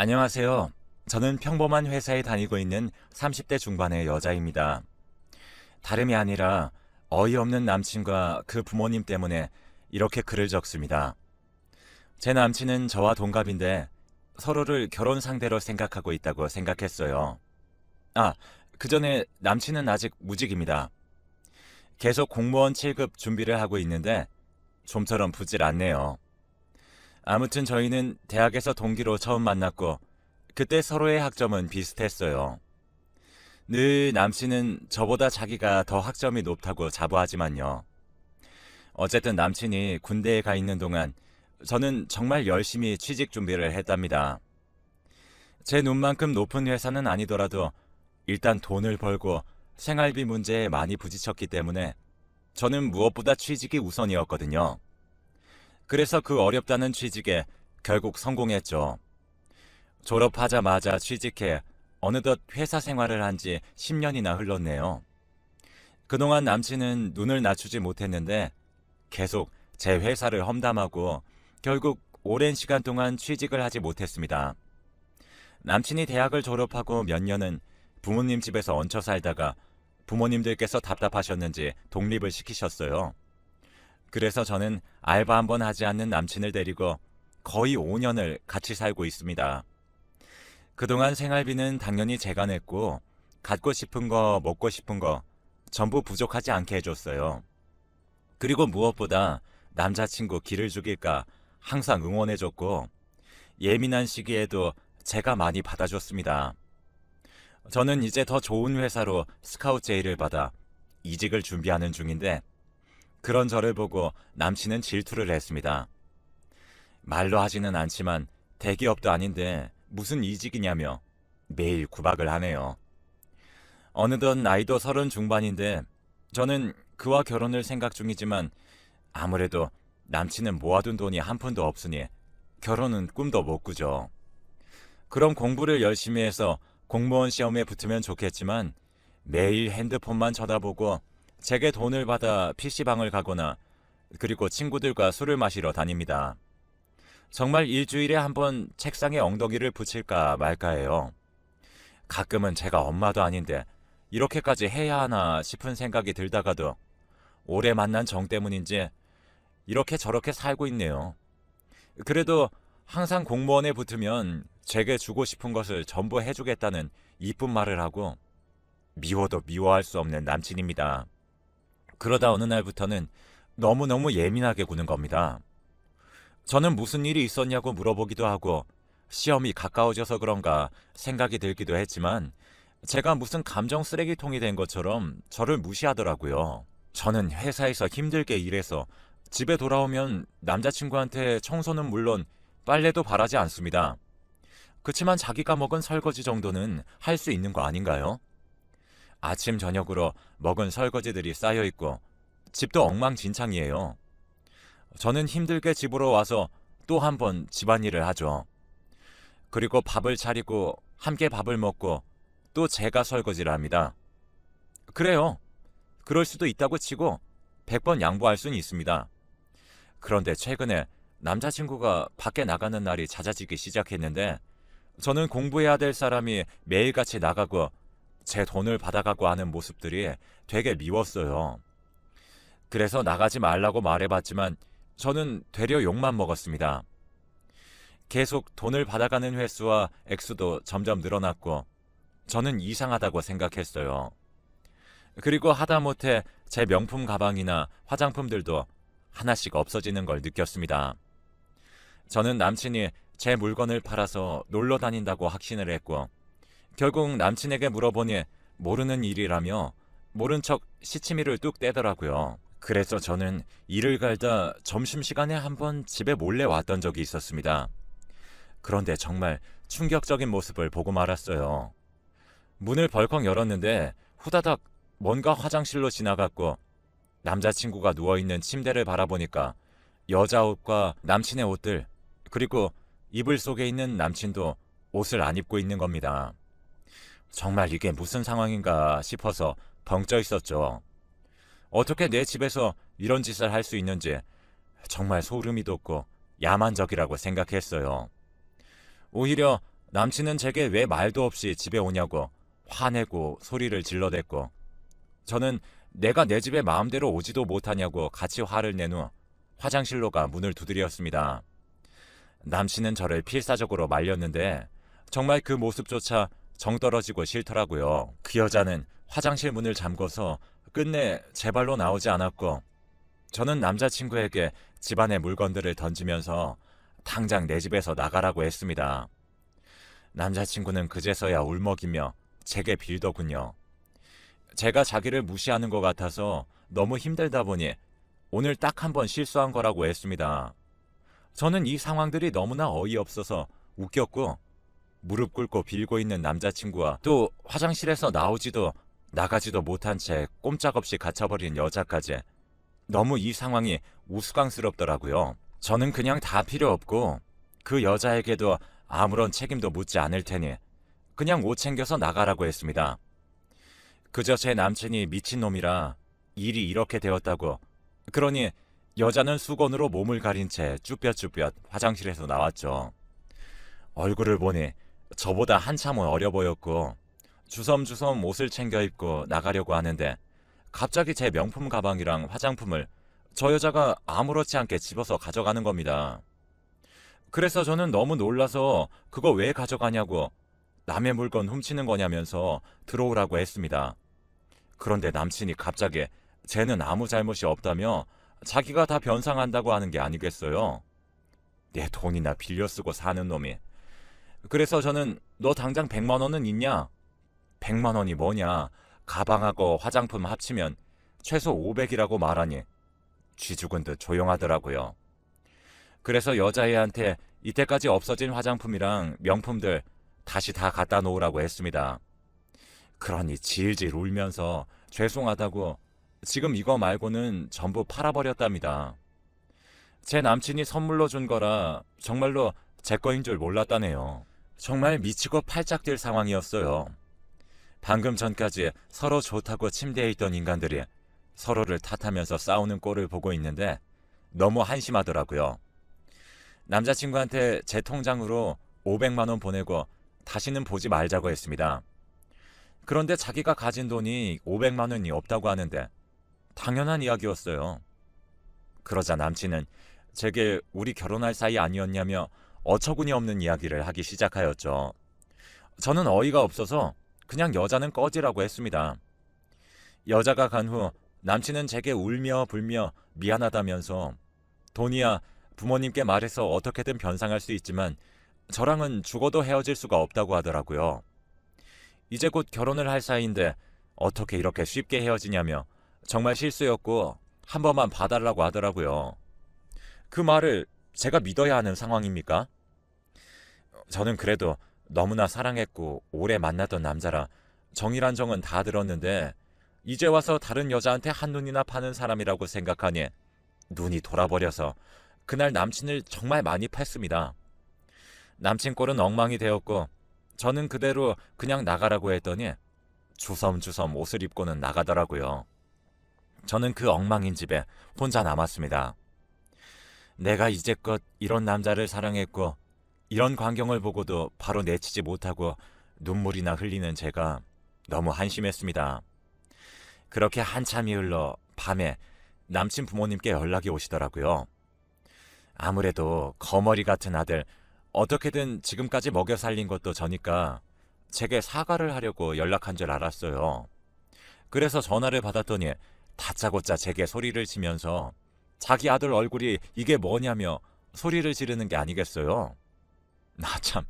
안녕하세요. 저는 평범한 회사에 다니고 있는 30대 중반의 여자입니다. 다름이 아니라 어이없는 남친과 그 부모님 때문에 이렇게 글을 적습니다. 제 남친은 저와 동갑인데 서로를 결혼 상대로 생각하고 있다고 생각했어요. 아, 그 전에 남친은 아직 무직입니다. 계속 공무원 7급 준비를 하고 있는데 좀처럼 붙질 않네요. 아무튼 저희는 대학에서 동기로 처음 만났고 그때 서로의 학점은 비슷했어요. 늘 남친은 저보다 자기가 더 학점이 높다고 자부하지만요. 어쨌든 남친이 군대에 가 있는 동안 저는 정말 열심히 취직 준비를 했답니다. 제 눈만큼 높은 회사는 아니더라도 일단 돈을 벌고 생활비 문제에 많이 부딪혔기 때문에 저는 무엇보다 취직이 우선이었거든요. 그래서 그 어렵다는 취직에 결국 성공했죠. 졸업하자마자 취직해 어느덧 회사 생활을 한 지 10년이나 흘렀네요. 그동안 남친은 눈을 낮추지 못했는데 계속 제 회사를 험담하고 결국 오랜 시간 동안 취직을 하지 못했습니다. 남친이 대학을 졸업하고 몇 년은 부모님 집에서 얹혀 살다가 부모님들께서 답답하셨는지 독립을 시키셨어요. 그래서 저는 알바 한 번 하지 않는 남친을 데리고 거의 5년을 같이 살고 있습니다. 그동안 생활비는 당연히 제가 냈고 갖고 싶은 거, 먹고 싶은 거 전부 부족하지 않게 해줬어요. 그리고 무엇보다 남자친구 기를 죽일까 항상 응원해줬고 예민한 시기에도 제가 많이 받아줬습니다. 저는 이제 더 좋은 회사로 스카우트 제의를 받아 이직을 준비하는 중인데 그런 저를 보고 남친은 질투를 했습니다. 말로 하지는 않지만 대기업도 아닌데 무슨 이직이냐며 매일 구박을 하네요. 어느덧 나이도 30 중반인데 저는 그와 결혼을 생각 중이지만 아무래도 남친은 모아둔 돈이 한 푼도 없으니 결혼은 꿈도 못 꾸죠. 그럼 공부를 열심히 해서 공무원 시험에 붙으면 좋겠지만 매일 핸드폰만 쳐다보고 제게 돈을 받아 PC방을 가거나 그리고 친구들과 술을 마시러 다닙니다. 정말 일주일에 한 번 책상에 엉덩이를 붙일까 말까 해요. 가끔은 제가 엄마도 아닌데 이렇게까지 해야 하나 싶은 생각이 들다가도 오래 만난 정 때문인지 이렇게 저렇게 살고 있네요. 그래도 항상 공무원에 붙으면 제게 주고 싶은 것을 전부 해주겠다는 이쁜 말을 하고 미워도 미워할 수 없는 남친입니다. 그러다 어느 날부터는 너무너무 예민하게 구는 겁니다. 저는 무슨 일이 있었냐고 물어보기도 하고 시험이 가까워져서 그런가 생각이 들기도 했지만 제가 무슨 감정 쓰레기통이 된 것처럼 저를 무시하더라고요. 저는 회사에서 힘들게 일해서 집에 돌아오면 남자친구한테 청소는 물론 빨래도 바라지 않습니다. 그치만 자기가 먹은 설거지 정도는 할 수 있는 거 아닌가요? 아침 저녁으로 먹은 설거지들이 쌓여 있고 집도 엉망진창이에요. 저는 힘들게 집으로 와서 또 한 번 집안일을 하죠. 그리고 밥을 차리고 함께 밥을 먹고 또 제가 설거지를 합니다. 그래요. 그럴 수도 있다고 치고 100번 양보할 수는 있습니다. 그런데 최근에 남자친구가 밖에 나가는 날이 잦아지기 시작했는데 저는 공부해야 될 사람이 매일같이 나가고 제 돈을 받아가고 하는 모습들이 되게 미웠어요. 그래서 나가지 말라고 말해봤지만 저는 되려 욕만 먹었습니다. 계속 돈을 받아가는 횟수와 액수도 점점 늘어났고 저는 이상하다고 생각했어요. 그리고 하다못해 제 명품 가방이나 화장품들도 하나씩 없어지는 걸 느꼈습니다. 저는 남친이 제 물건을 팔아서 놀러 다닌다고 확신을 했고 결국 남친에게 물어보니 모르는 일이라며 모른 척 시치미를 뚝 떼더라고요. 그래서 저는 일을 갈다 점심시간에 한번 집에 몰래 왔던 적이 있었습니다. 그런데 정말 충격적인 모습을 보고 말았어요. 문을 벌컥 열었는데 후다닥 뭔가 화장실로 지나갔고 남자친구가 누워있는 침대를 바라보니까 여자 옷과 남친의 옷들 그리고 이불 속에 있는 남친도 옷을 안 입고 있는 겁니다. 정말 이게 무슨 상황인가 싶어서 벙 쪄 있었죠. 어떻게 내 집에서 이런 짓을 할 수 있는지 정말 소름이 돋고 야만적이라고 생각했어요. 오히려 남친은 제게 왜 말도 없이 집에 오냐고 화내고 소리를 질러댔고, 저는 내가 내 집에 마음대로 오지도 못하냐고 같이 화를 낸 후 화장실로 가 문을 두드렸습니다. 남친은 저를 필사적으로 말렸는데 정말 그 모습조차 정떨어지고 싫더라고요. 그 여자는 화장실 문을 잠궈서 끝내 제 발로 나오지 않았고, 저는 남자친구에게 집안의 물건들을 던지면서 당장 내 집에서 나가라고 했습니다. 남자친구는 그제서야 울먹이며 제게 빌더군요. 제가 자기를 무시하는 것 같아서 너무 힘들다 보니 오늘 딱 한 번 실수한 거라고 했습니다. 저는 이 상황들이 너무나 어이없어서 웃겼고, 무릎 꿇고 빌고 있는 남자친구와 또 화장실에서 나오지도 나가지도 못한 채 꼼짝없이 갇혀버린 여자까지 너무 이 상황이 우스꽝스럽더라고요. 저는 그냥 다 필요 없고 그 여자에게도 아무런 책임도 묻지 않을 테니 그냥 옷 챙겨서 나가라고 했습니다. 그저 제 남친이 미친놈이라 일이 이렇게 되었다고, 그러니 여자는 수건으로 몸을 가린 채 쭈뼛쭈뼛 화장실에서 나왔죠. 얼굴을 보니 저보다 한참은 어려 보였고 주섬주섬 옷을 챙겨 입고 나가려고 하는데 갑자기 제 명품 가방이랑 화장품을 저 여자가 아무렇지 않게 집어서 가져가는 겁니다. 그래서 저는 너무 놀라서 그거 왜 가져가냐고, 남의 물건 훔치는 거냐면서 들어오라고 했습니다. 그런데 남친이 갑자기 쟤는 아무 잘못이 없다며 자기가 다 변상한다고 하는 게 아니겠어요. 내 돈이나 빌려 쓰고 사는 놈이. 그래서 저는 너 당장 100만 원은 있냐? 100만 원이 뭐냐? 가방하고 화장품 합치면 최소 500이라고 말하니 쥐 죽은 듯 조용하더라고요. 그래서 여자애한테 이때까지 없어진 화장품이랑 명품들 다시 다 갖다 놓으라고 했습니다. 그러니 질질 울면서 죄송하다고 지금 이거 말고는 전부 팔아버렸답니다. 제 남친이 선물로 준 거라 정말로 제 거인 줄 몰랐다네요. 정말 미치고 팔짝 뛸 상황이었어요. 방금 전까지 서로 좋다고 침대에 있던 인간들이 서로를 탓하면서 싸우는 꼴을 보고 있는데 너무 한심하더라고요. 남자친구한테 제 통장으로 500만 원 보내고 다시는 보지 말자고 했습니다. 그런데 자기가 가진 돈이 500만 원이 없다고 하는데 당연한 이야기였어요. 그러자 남친은 제게 우리 결혼할 사이 아니었냐며 어처구니 없는 이야기를 하기 시작하였죠. 저는 어이가 없어서 그냥 여자는 꺼지라고 했습니다. 여자가 간 후 남친은 제게 울며 불며 미안하다면서 돈이야 부모님께 말해서 어떻게든 변상할 수 있지만 저랑은 죽어도 헤어질 수가 없다고 하더라고요. 이제 곧 결혼을 할 사이인데 어떻게 이렇게 쉽게 헤어지냐며 정말 실수였고 한 번만 봐달라고 하더라고요. 그 말을 제가 믿어야 하는 상황입니까? 저는 그래도 너무나 사랑했고 오래 만났던 남자라 정이란 정은 다 들었는데 이제 와서 다른 여자한테 한눈이나 파는 사람이라고 생각하니 눈이 돌아버려서 그날 남친을 정말 많이 팼습니다. 남친 꼴은 엉망이 되었고 저는 그대로 그냥 나가라고 했더니 주섬주섬 옷을 입고는 나가더라고요. 저는 그 엉망인 집에 혼자 남았습니다. 내가 이제껏 이런 남자를 사랑했고 이런 광경을 보고도 바로 내치지 못하고 눈물이나 흘리는 제가 너무 한심했습니다. 그렇게 한참이 흘러 밤에 남친 부모님께 연락이 오시더라고요. 아무래도 거머리 같은 아들 어떻게든 지금까지 먹여 살린 것도 저니까 제게 사과를 하려고 연락한 줄 알았어요. 그래서 전화를 받았더니 다짜고짜 제게 소리를 치면서 자기 아들 얼굴이 이게 뭐냐며 소리를 지르는 게 아니겠어요. 나 참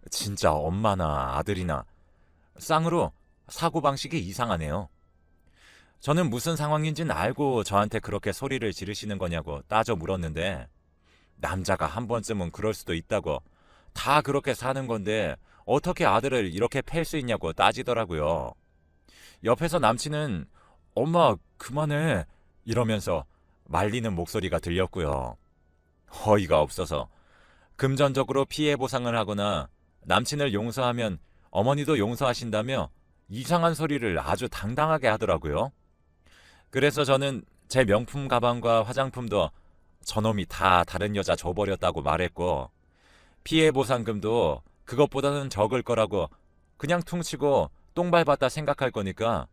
진짜 엄마나 아들이나 쌍으로 사고방식이 이상하네요. 저는 무슨 상황인지는 알고 저한테 그렇게 소리를 지르시는 거냐고 따져 물었는데 남자가 한 번쯤은 그럴 수도 있다고, 다 그렇게 사는 건데 어떻게 아들을 이렇게 팰 수 있냐고 따지더라고요. 옆에서 남친은 엄마 그만해 이러면서 말리는 목소리가 들렸고요. 어이가 없어서 금전적으로 피해 보상을 하거나 남친을 용서하면 어머니도 용서하신다며 이상한 소리를 아주 당당하게 하더라고요. 그래서 저는 제 명품 가방과 화장품도 저놈이 다 다른 여자 줘버렸다고 말했고 피해 보상금도 그것보다는 적을 거라고 그냥 퉁치고 똥 밟았다 생각할 거니까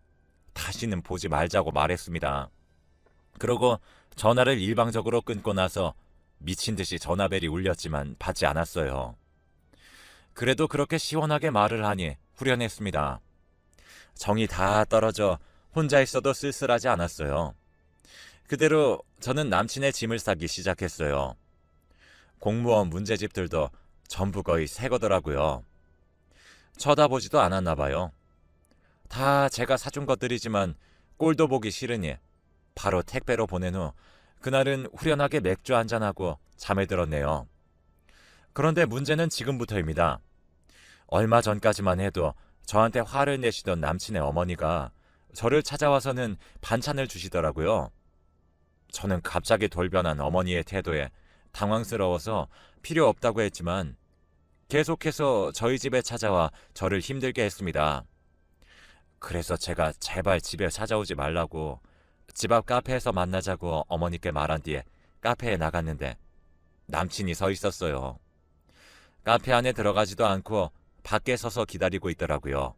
다시는 보지 말자고 말했습니다. 그러고 전화를 일방적으로 끊고 나서 미친 듯이 전화벨이 울렸지만 받지 않았어요. 그래도 그렇게 시원하게 말을 하니 후련했습니다. 정이 다 떨어져 혼자 있어도 쓸쓸하지 않았어요. 그대로 저는 남친의 짐을 싸기 시작했어요. 공무원 문제집들도 전부 거의 새 거더라고요. 쳐다보지도 않았나 봐요. 다 제가 사준 것들이지만 꼴도 보기 싫으니 바로 택배로 보낸 후 그날은 후련하게 맥주 한잔하고 잠에 들었네요. 그런데 문제는 지금부터입니다. 얼마 전까지만 해도 저한테 화를 내시던 남친의 어머니가 저를 찾아와서는 반찬을 주시더라고요. 저는 갑자기 돌변한 어머니의 태도에 당황스러워서 필요 없다고 했지만 계속해서 저희 집에 찾아와 저를 힘들게 했습니다. 그래서 제가 제발 집에 찾아오지 말라고 집 앞 카페에서 만나자고 어머니께 말한 뒤에 카페에 나갔는데 남친이 서 있었어요. 카페 안에 들어가지도 않고 밖에 서서 기다리고 있더라고요.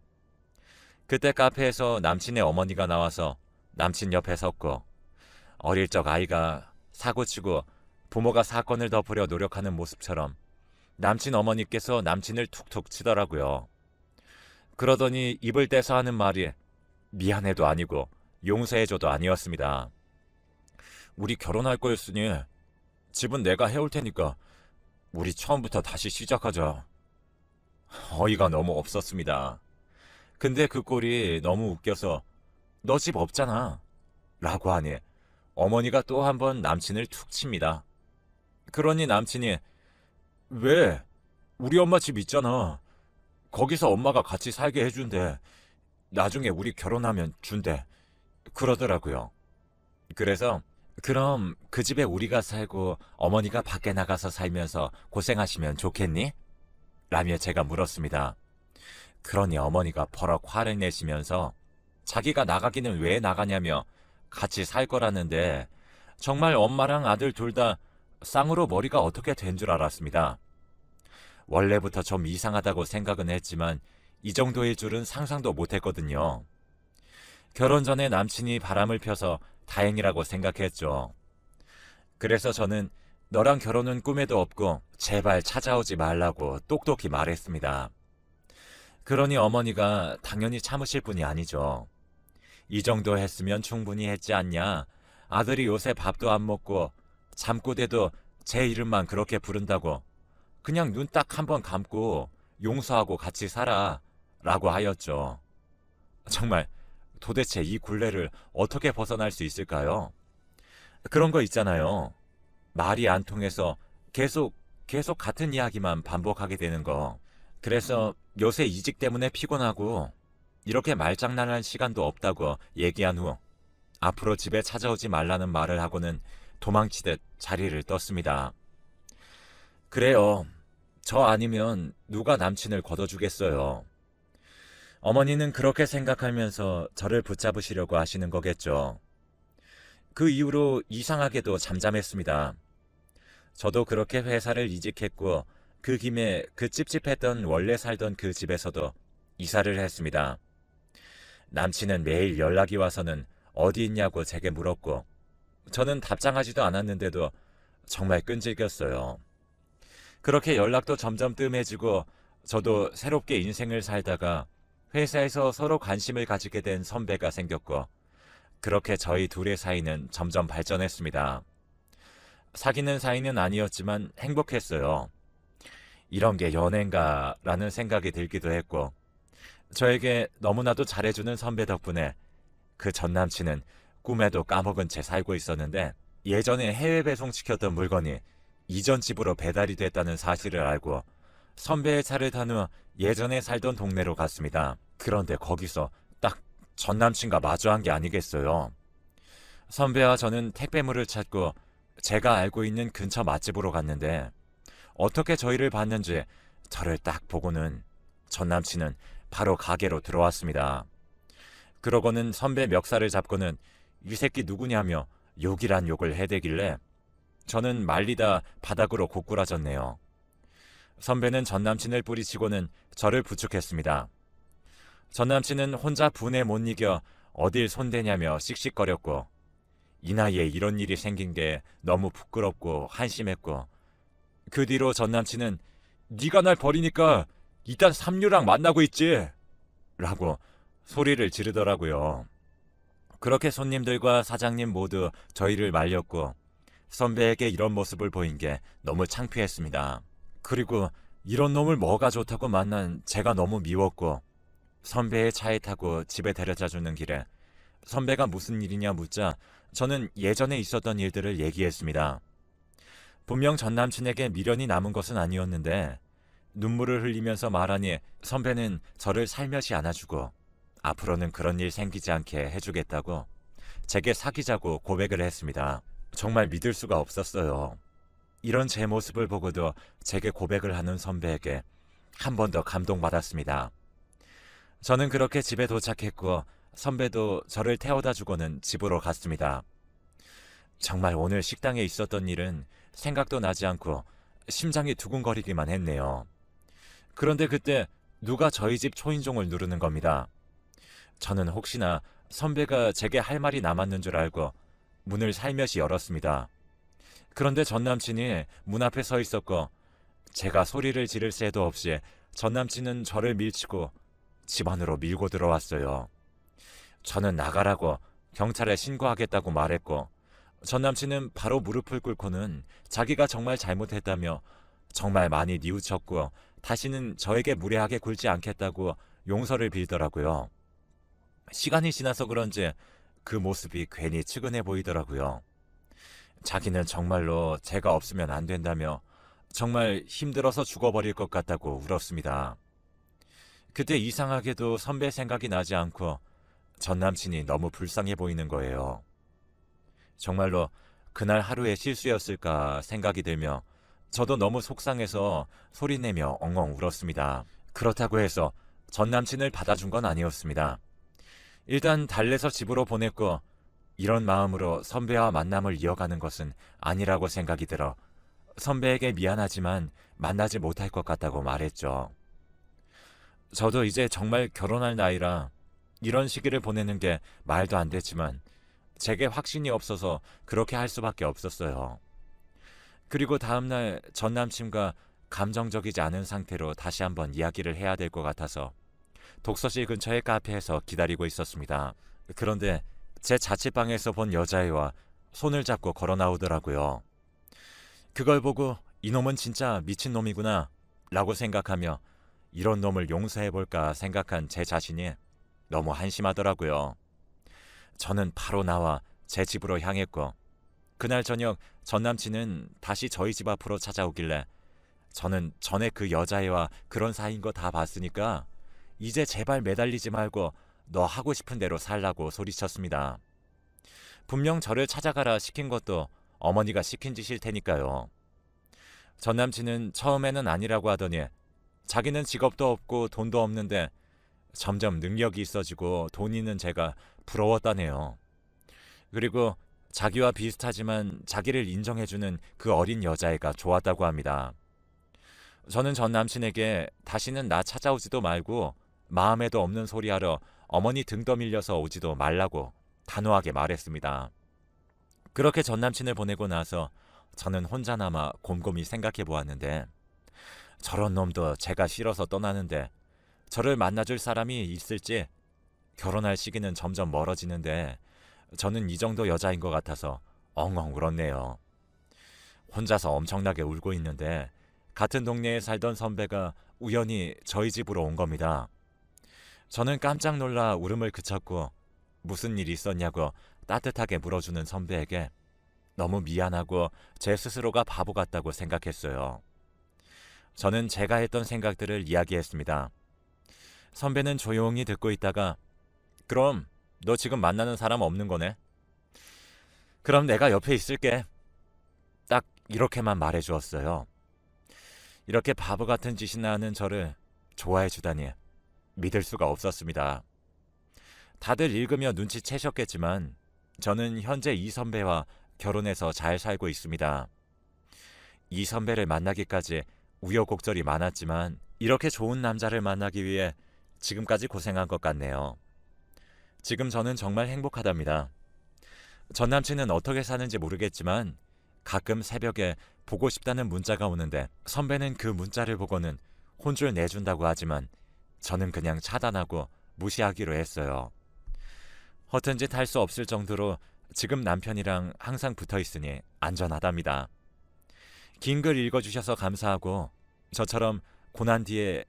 그때 카페에서 남친의 어머니가 나와서 남친 옆에 섰고 어릴 적 아이가 사고치고 부모가 사건을 덮으려 노력하는 모습처럼 남친 어머니께서 남친을 툭툭 치더라고요. 그러더니 입을 떼서 하는 말이 미안해도 아니고 용서해줘도 아니었습니다. 우리 결혼할 거였으니 집은 내가 해올 테니까 우리 처음부터 다시 시작하자. 어이가 너무 없었습니다. 근데 그 꼴이 너무 웃겨서 너 집 없잖아 라고 하니 어머니가 또 한 번 남친을 툭 칩니다. 그러니 남친이 왜? 우리 엄마 집 있잖아. 거기서 엄마가 같이 살게 해준대. 나중에 우리 결혼하면 준대. 그러더라고요. 그래서 그럼 그 집에 우리가 살고 어머니가 밖에 나가서 살면서 고생하시면 좋겠니? 라며 제가 물었습니다. 그러니 어머니가 버럭 화를 내시면서 자기가 나가기는 왜 나가냐며 같이 살 거라는데 정말 엄마랑 아들 둘 다 쌍으로 머리가 어떻게 된 줄 알았습니다. 원래부터 좀 이상하다고 생각은 했지만 이 정도일 줄은 상상도 못했거든요. 결혼 전에 남친이 바람을 펴서 다행이라고 생각했죠. 그래서 저는 너랑 결혼은 꿈에도 없고 제발 찾아오지 말라고 똑똑히 말했습니다. 그러니 어머니가 당연히 참으실 분이 아니죠. 이 정도 했으면 충분히 했지 않냐. 아들이 요새 밥도 안 먹고 잠꼬대도 제 이름만 그렇게 부른다고 그냥 눈 딱 한 번 감고 용서하고 같이 살아 라고 하였죠. 정말 도대체 이 굴레를 어떻게 벗어날 수 있을까요? 그런 거 있잖아요. 말이 안 통해서 계속 같은 이야기만 반복하게 되는 거. 그래서 요새 이직 때문에 피곤하고 이렇게 말장난할 시간도 없다고 얘기한 후 앞으로 집에 찾아오지 말라는 말을 하고는 도망치듯 자리를 떴습니다. 그래요. 저 아니면 누가 남친을 걷어주겠어요. 어머니는 그렇게 생각하면서 저를 붙잡으시려고 하시는 거겠죠. 그 이후로 이상하게도 잠잠했습니다. 저도 그렇게 회사를 이직했고 그 김에 그 찝찝했던 원래 살던 그 집에서도 이사를 했습니다. 남친은 매일 연락이 와서는 어디 있냐고 제게 물었고 저는 답장하지도 않았는데도 정말 끈질겼어요. 그렇게 연락도 점점 뜸해지고 저도 새롭게 인생을 살다가 회사에서 서로 관심을 가지게 된 선배가 생겼고 그렇게 저희 둘의 사이는 점점 발전했습니다. 사귀는 사이는 아니었지만 행복했어요. 이런 게 연애인가 라는 생각이 들기도 했고 저에게 너무나도 잘해주는 선배 덕분에 그 전 남친은 꿈에도 까먹은 채 살고 있었는데 예전에 해외 배송시켰던 물건이 이전 집으로 배달이 됐다는 사실을 알고 선배의 차를 탄 후 예전에 살던 동네로 갔습니다. 그런데 거기서 딱 전 남친과 마주한 게 아니겠어요. 선배와 저는 택배물을 찾고 제가 알고 있는 근처 맛집으로 갔는데 어떻게 저희를 봤는지 저를 딱 보고는 전 남친은 바로 가게로 들어왔습니다. 그러고는 선배 멱살을 잡고는 이 새끼 누구냐며 욕이란 욕을 해대길래 저는 말리다 바닥으로 고꾸라졌네요. 선배는 전 남친을 뿌리치고는 저를 부축했습니다. 전 남친은 혼자 분에 못 이겨 어딜 손대냐며 씩씩거렸고, 이 나이에 이런 일이 생긴 게 너무 부끄럽고 한심했고, 그 뒤로 전 남친은 네가 날 버리니까 일단 삼류랑 만나고 있지 라고 소리를 지르더라고요. 그렇게 손님들과 사장님 모두 저희를 말렸고, 선배에게 이런 모습을 보인 게 너무 창피했습니다. 그리고 이런 놈을 뭐가 좋다고 만난 제가 너무 미웠고, 선배의 차에 타고 집에 데려다주는 길에 선배가 무슨 일이냐 묻자 저는 예전에 있었던 일들을 얘기했습니다. 분명 전 남친에게 미련이 남은 것은 아니었는데 눈물을 흘리면서 말하니 선배는 저를 살며시 안아주고 앞으로는 그런 일 생기지 않게 해주겠다고 제게 사귀자고 고백을 했습니다. 정말 믿을 수가 없었어요. 이런 제 모습을 보고도 제게 고백을 하는 선배에게 한 번 더 감동받았습니다. 저는 그렇게 집에 도착했고 선배도 저를 태워다 주고는 집으로 갔습니다. 정말 오늘 식당에 있었던 일은 생각도 나지 않고 심장이 두근거리기만 했네요. 그런데 그때 누가 저희 집 초인종을 누르는 겁니다. 저는 혹시나 선배가 제게 할 말이 남았는 줄 알고 문을 살며시 열었습니다. 그런데 전 남친이 문 앞에 서 있었고 제가 소리를 지를 새도 없이 전 남친은 저를 밀치고 집 안으로 밀고 들어왔어요. 저는 나가라고 경찰에 신고하겠다고 말했고 전 남친은 바로 무릎을 꿇고는 자기가 정말 잘못했다며 정말 많이 뉘우쳤고 다시는 저에게 무례하게 굴지 않겠다고 용서를 빌더라고요. 시간이 지나서 그런지 그 모습이 괜히 측은해 보이더라고요. 자기는 정말로 제가 없으면 안 된다며 정말 힘들어서 죽어버릴 것 같다고 울었습니다. 그때 이상하게도 선배 생각이 나지 않고 전 남친이 너무 불쌍해 보이는 거예요. 정말로 그날 하루의 실수였을까 생각이 들며 저도 너무 속상해서 소리내며 엉엉 울었습니다. 그렇다고 해서 전 남친을 받아준 건 아니었습니다. 일단 달래서 집으로 보냈고 이런 마음으로 선배와 만남을 이어가는 것은 아니라고 생각이 들어 선배에게 미안하지만 만나지 못할 것 같다고 말했죠. 저도 이제 정말 결혼할 나이라 이런 시기를 보내는 게 말도 안 됐지만 제게 확신이 없어서 그렇게 할 수밖에 없었어요. 그리고 다음날 전 남친과 감정적이지 않은 상태로 다시 한번 이야기를 해야 될 것 같아서 독서실 근처의 카페에서 기다리고 있었습니다. 그런데 제 자취방에서 본 여자애와 손을 잡고 걸어 나오더라고요. 그걸 보고 이놈은 진짜 미친놈이구나 라고 생각하며 이런 놈을 용서해볼까 생각한 제 자신이 너무 한심하더라고요. 저는 바로 나와 제 집으로 향했고 그날 저녁 전 남친은 다시 저희 집 앞으로 찾아오길래 저는 전에 그 여자애와 그런 사이인 거 다 봤으니까 이제 제발 매달리지 말고 너 하고 싶은 대로 살라고 소리쳤습니다. 분명 저를 찾아가라 시킨 것도 어머니가 시킨 짓일 테니까요. 전 남친은 처음에는 아니라고 하더니 자기는 직업도 없고 돈도 없는데 점점 능력이 있어지고 돈 있는 제가 부러웠다네요. 그리고 자기와 비슷하지만 자기를 인정해주는 그 어린 여자애가 좋았다고 합니다. 저는 전 남친에게 다시는 나 찾아오지도 말고 마음에도 없는 소리하러 어머니 등 떠밀려서 오지도 말라고 단호하게 말했습니다. 그렇게 전 남친을 보내고 나서 저는 혼자 남아 곰곰이 생각해 보았는데 저런 놈도 제가 싫어서 떠나는데 저를 만나줄 사람이 있을지 결혼할 시기는 점점 멀어지는데 저는 이 정도 여자인 것 같아서 엉엉 울었네요. 혼자서 엄청나게 울고 있는데 같은 동네에 살던 선배가 우연히 저희 집으로 온 겁니다. 저는 깜짝 놀라 울음을 그쳤고 무슨 일이 있었냐고 따뜻하게 물어주는 선배에게 너무 미안하고 제 스스로가 바보 같다고 생각했어요. 저는 제가 했던 생각들을 이야기했습니다. 선배는 조용히 듣고 있다가 그럼 너 지금 만나는 사람 없는 거네? 그럼 내가 옆에 있을게. 딱 이렇게만 말해주었어요. 이렇게 바보 같은 짓이나 하는 저를 좋아해 주다니 믿을 수가 없었습니다. 다들 읽으며 눈치채셨겠지만 저는 현재 이 선배와 결혼해서 잘 살고 있습니다. 이 선배를 만나기까지 우여곡절이 많았지만 이렇게 좋은 남자를 만나기 위해 지금까지 고생한 것 같네요. 지금 저는 정말 행복하답니다. 전 남친은 어떻게 사는지 모르겠지만 가끔 새벽에 보고 싶다는 문자가 오는데 선배는 그 문자를 보고는 혼쭐 내준다고 하지만 저는 그냥 차단하고 무시하기로 했어요. 허튼 짓 할 수 없을 정도로 지금 남편이랑 항상 붙어 있으니 안전하답니다. 긴 글 읽어주셔서 감사하고 저처럼 고난 뒤에